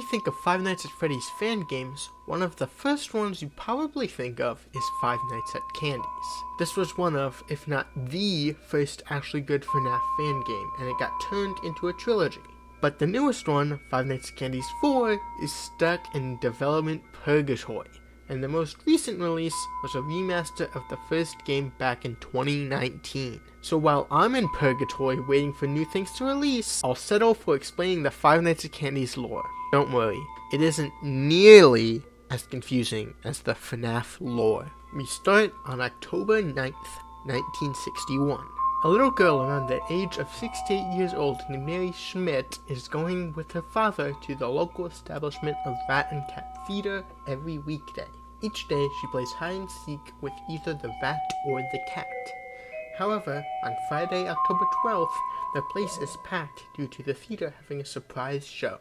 you think of Five Nights at Freddy's fan games, one of the first ones you probably think of is Five Nights at Candy's. This was one of, if not the first actually good FNAF fan game, and it got turned into a trilogy. But the newest one, Five Nights at Candy's 4, is stuck in development purgatory, and the most recent release was a remaster of the first game back in 2019. So while I'm in purgatory waiting for new things to release, I'll settle for explaining the Five Nights at Candy's lore. Don't worry, it isn't nearly as confusing as the FNAF lore. We start on October 9th, 1961. A little girl around the age of 6 to 8 years old named Mary Schmidt is going with her father to the local establishment of Rat and Cat Theater every weekday. Each day she plays hide and seek with either the rat or the cat. However, on Friday, October 12th, the place is packed due to the theater having a surprise show.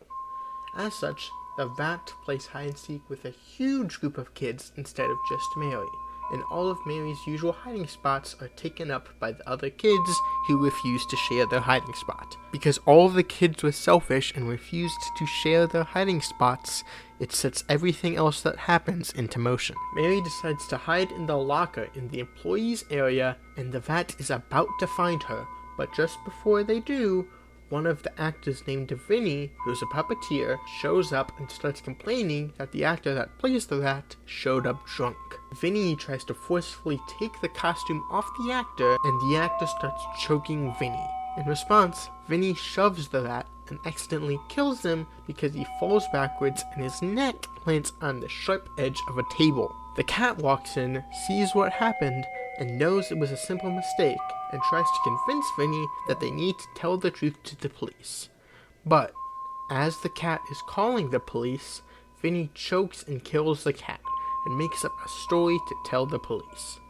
As such, the rat plays hide and seek with a huge group of kids instead of just Mary, and all of Mary's usual hiding spots are taken up by the other kids who refuse to share their hiding spot. Because all of the kids were selfish and refused to share their hiding spots, it sets everything else that happens into motion. Mary decides to hide in the locker in the employees area, and the rat is about to find her, but just before they do, one of the actors named Vinny, who's a puppeteer, shows up and starts complaining that the actor that plays the rat showed up drunk. Vinny tries to forcefully take the costume off the actor, and the actor starts choking Vinny. In response, Vinny shoves the rat and accidentally kills him because he falls backwards and his neck lands on the sharp edge of a table. The cat walks in, sees what happened, and knows it was a simple mistake, and tries to convince Vinny that they need to tell the truth to the police. But, as the cat is calling the police, Vinny chokes and kills the cat, and makes up a story to tell the police.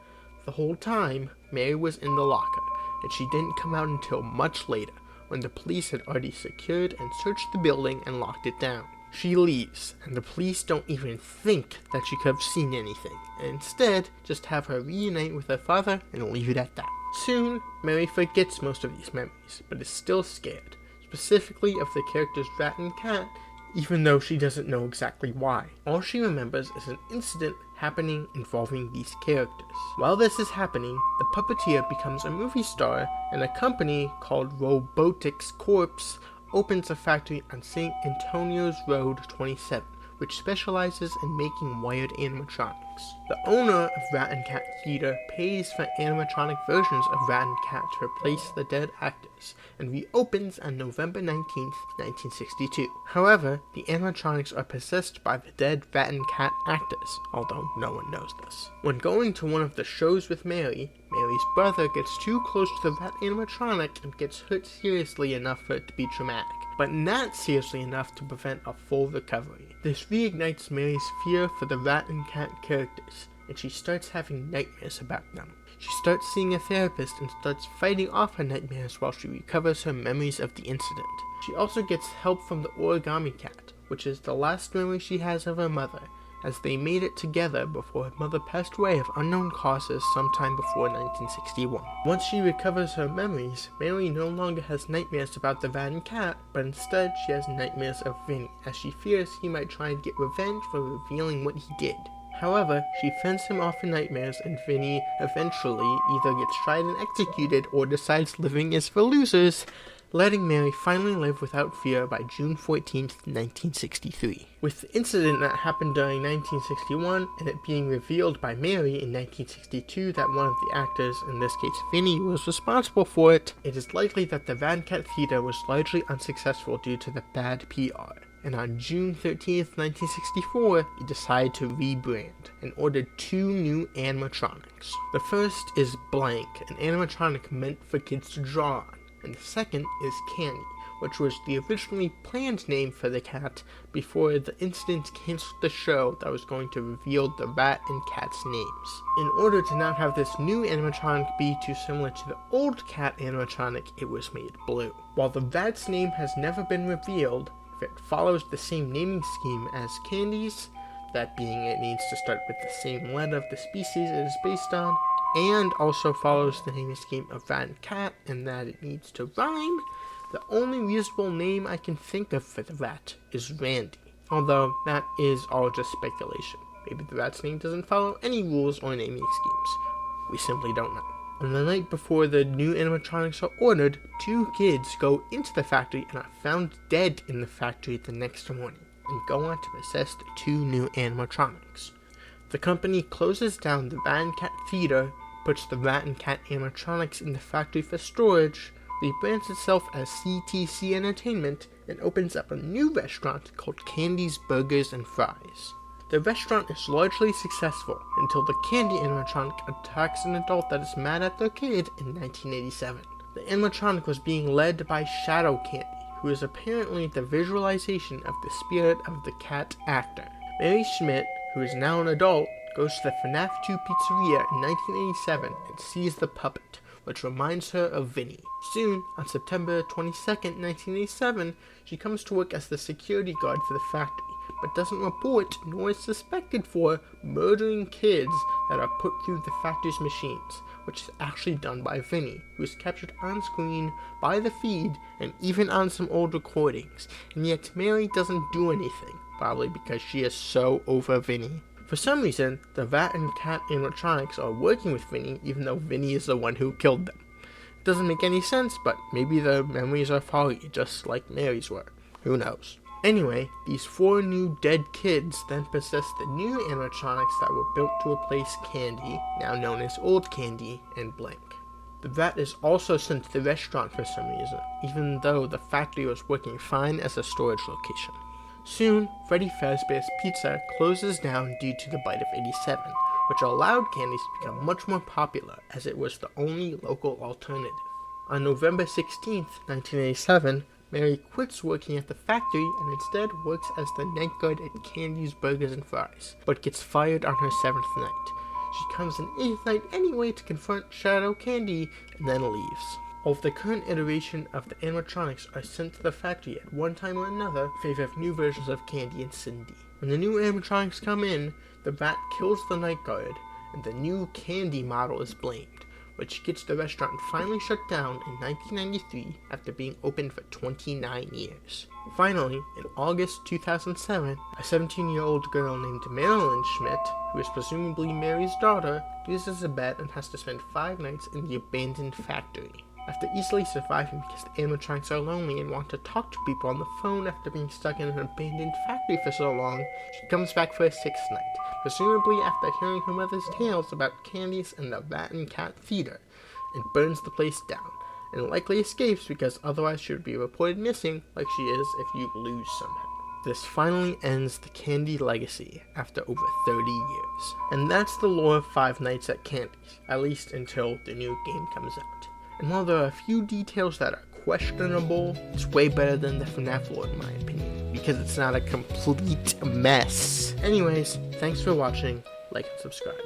The whole time, Mary was in the locker, and she didn't come out until much later, when the police had already secured and searched the building and locked it down. She leaves, and the police don't even think that she could have seen anything, and instead just have her reunite with her father and leave it at that. Soon, Mary forgets most of these memories, but is still scared, specifically of the characters Rat and Cat, even though she doesn't know exactly why. All she remembers is an incident happening involving these characters. While this is happening, the puppeteer becomes a movie star, and a company called Rowboatics Corp opens a factory on St. Antonio's Road 27, which specializes in making wired animatronics. The owner of Rat and Cat Theater pays for animatronic versions of Rat and Cat to replace the dead actors, and reopens on November 19th, 1962. However, the animatronics are possessed by the dead Rat and Cat actors, although no one knows this. When going to one of the shows with Mary's brother gets too close to the rat animatronic and gets hurt seriously enough for it to be traumatic, but not seriously enough to prevent a full recovery. This reignites Mary's fear for the Rat and Cat characters, and she starts having nightmares about them. She starts seeing a therapist and starts fighting off her nightmares while she recovers her memories of the incident. She also gets help from the origami cat, which is the last memory she has of her mother, as they made it together before her mother passed away of unknown causes sometime before 1961. Once she recovers her memories, Mary no longer has nightmares about the Rat and Cat, but instead she has nightmares of Vinny, as she fears he might try and get revenge for revealing what he did. However, she fends him off in nightmares, and Vinny eventually either gets tried and executed or decides living is for losers, letting Mary finally live without fear by June 14th, 1963. With the incident that happened during 1961 and it being revealed by Mary in 1962 that one of the actors, in this case Vinny, was responsible for it, it is likely that the Rat and Cat Theater was largely unsuccessful due to the bad PR. And on June 13th, 1964, they decided to rebrand and ordered 2 new animatronics. The first is Blank, an animatronic meant for kids to draw on, and the second is Candy, which was the originally planned name for the cat before the incident canceled the show that was going to reveal the Rat and Cat's names. In order to not have this new animatronic be too similar to the old cat animatronic, it was made blue. While the rat's name has never been revealed, if it follows the same naming scheme as Candy's, that being it needs to start with the same letter of the species it is based on, and also follows the naming scheme of Rat and Cat in that it needs to rhyme, the only reasonable name I can think of for the rat is Randy. although that is all just speculation. Maybe the rat's name doesn't follow any rules or naming schemes. We simply don't know. On the night before the new animatronics are ordered, 2 kids go into the factory and are found dead in the factory the next morning, and go on to possess the 2 new animatronics. The company closes down the Rat and Cat Theater, puts the Rat and Cat animatronics in the factory for storage, rebrands itself as CTC Entertainment, and opens up a new restaurant called Candy's Burgers and Fries. The restaurant is largely successful until the Candy animatronic attacks an adult that is mad at their kid in 1987. The animatronic was being led by Shadow Candy, who is apparently the visualization of the spirit of the cat actor. Mary Schmidt, who is now an adult, goes to the FNAC 2 pizzeria in 1987 and sees the puppet, which reminds her of Vinny. Soon, on September 22nd, 1987, she comes to work as the security guard for the factory, but doesn't report nor is suspected for murdering kids that are put through the factory's machines, which is actually done by Vinny, who is captured on screen, by the feed, and even on some old recordings, and yet Mary doesn't do anything, probably because she is so over Vinny. For some reason, the Rat and Cat animatronics are working with Vinny, even though Vinny is the one who killed them. It doesn't make any sense, but maybe the memories are foggy, just like Mary's were. Who knows? Anyway, these 4 new dead kids then possess the new animatronics that were built to replace Candy, now known as Old Candy, and Blank. The rat is also sent to the restaurant for some reason, even though the factory was working fine as a storage location. Soon, Freddy Fazbear's Pizza closes down due to the bite of 87, which allowed candies to become much more popular as it was the only local alternative. On November 16th, 1987, Mary quits working at the factory and instead works as the night guard at Candy's Burgers and Fries, but gets fired on her 7th night. She comes an 8th night anyway to confront Shadow Candy and then leaves. All of the current iteration of the animatronics are sent to the factory at one time or another in favor of new versions of Candy and Cindy. When the new animatronics come in, the rat kills the night guard, and the new Candy model is blamed, which gets the restaurant finally shut down in 1993 after being open for 29 years. Finally, in August 2007, a 17-year-old girl named Marylin Schmidt, who is presumably Mary's daughter, loses a bet and has to spend 5 nights in the abandoned factory. After easily surviving because the animatronics are lonely and want to talk to people on the phone after being stuck in an abandoned factory for so long, she comes back for a 6th night, presumably after hearing her mother's tales about candies and the Rat and Cat Theater, and burns the place down, and likely escapes because otherwise she would be reported missing like she is if you lose somehow. This finally ends the Candy legacy after over 30 years. And that's the lore of Five Nights at Candy's, at least until the new game comes out. And while there are a few details that are questionable, it's way better than the FNAF lore in my opinion, because it's not a complete mess. Anyways, thanks for watching, like and subscribe.